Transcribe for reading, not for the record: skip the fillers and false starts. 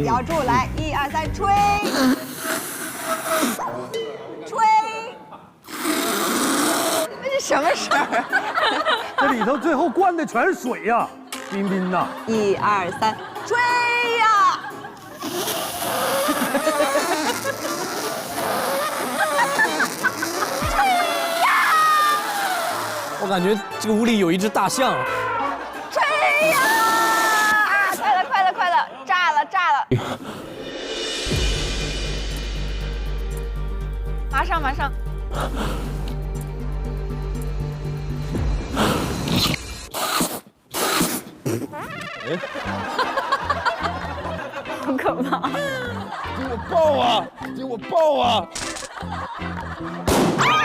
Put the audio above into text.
咬住，来，1、2、3，吹，吹。这是什么声儿？这里头最后灌的全是水呀，彬彬呐。1、2、3，吹呀！我感觉这个屋里有一只大象。吹呀！快了，快了，快了，炸了，炸了！马上，马上！好可怕！给我抱啊！给我抱啊！啊！